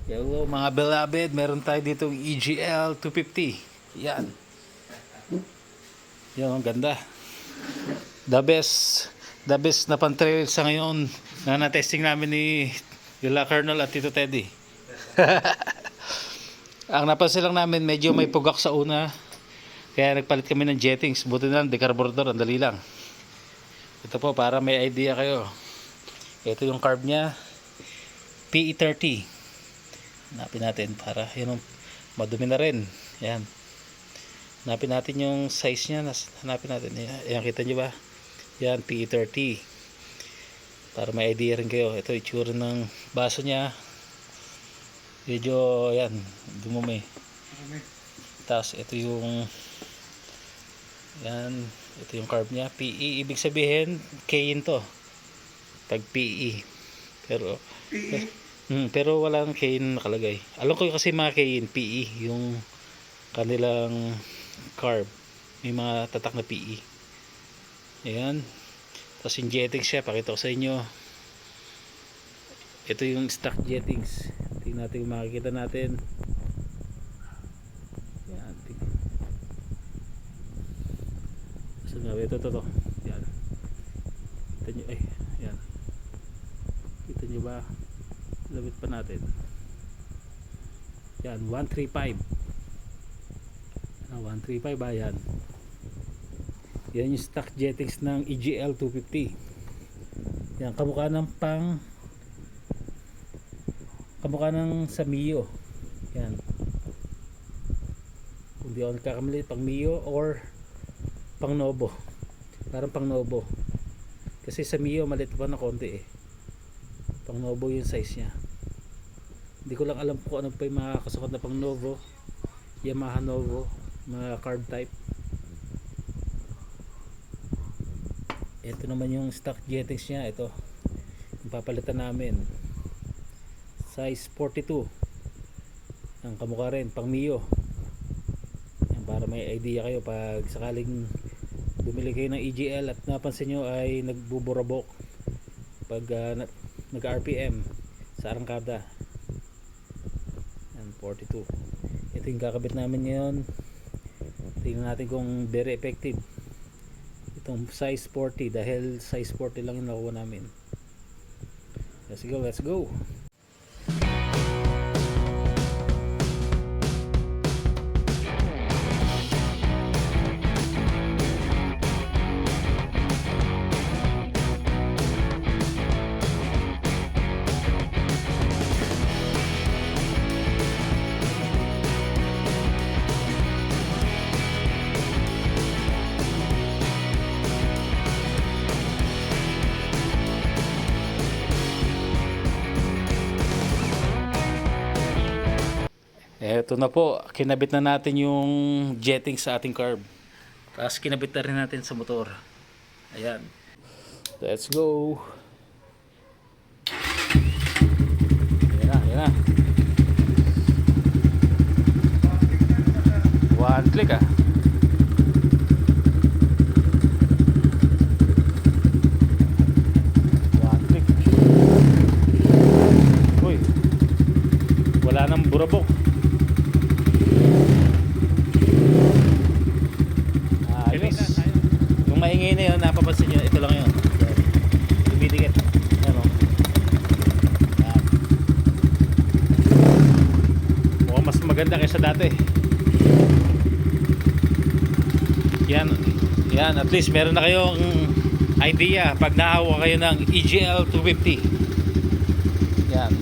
Hello mga beloved, meron tayo ditong EGL 250. Yan. Yan, ang ganda. The best na pan-trail sa ngayon na na-testing namin ni Yula Colonel at Tito Teddy. Ang napansin lang namin, medyo may pugak sa una. Kaya nagpalit kami ng jettings. Buti na lang, decarburetor, ang dali lang. Ito po, para may idea kayo. Ito yung carb niya. PE30. Hanapin natin para yun, madumi na rin. Yan. Hanapin natin yung size niya. Hanapin natin. Yan, kita nyo ba? Yan, PE30. Para may idea rin kayo. Ito itsura ng baso niya. Medyo, yan, dumumi. Tapos, ito yung yan, ito yung carb niya. PE, ibig sabihin, Kain to. Pag PE. Pero, pero walang Kain nakalagay. Alam ko kasi mga Kain, PE, yung kanilang carb. May mga tatak na PE. Ayan. Tapos yung jettings siya, pakita ko sa inyo. Ito yung stock jettings. Tingnan natin yung makikita natin. Ayan. So, ito. Ayan. Kita nyo, ay, ayan. Kita nyo ba? Labit pa natin. Yan, 135. 135 ba yan? Yan yung stock jettings ng EGL 250. Yan, kamukha ng sa Mio. Yan. Kung di ako nagkakamali, pang Mio or pang Novo. Parang pang Novo. Kasi sa Mio maliit pa na konti eh. Pang Novo yung size nya. Hindi ko lang alam kung ano pa yung mga kasukat na pang Novo. Yamaha Novo, mga carb type. Ito naman yung stock jettings nya. Ito yung papalitan namin, size 42. Ang kamukha rin pang Mio. Yan, para may idea kayo pag sakaling bumili kayo ng EGL at napansin nyo ay nagbuburabok pag nag RPM sa arangkada. Yan, 42. Ito yung kakabit namin ngayon. Tingnan natin kung very effective itong size 40, dahil size 40 lang yung nakuha namin. Let's go. Eto na po, kinabit na natin yung jetting sa ating carb. Tapos kinabit na rin natin sa motor. Ayan. Let's go. Ayan na. One click ah. One click. Uy. Wala nang burabok. Yung maingay na yun, napapansin nyo, ito lang yun. Dumidikit. Ano? Yan. Mukhang mas maganda kaysa dati. Yan, at least meron na kayong idea pag nahawa kayo ng EGL 250. Yan.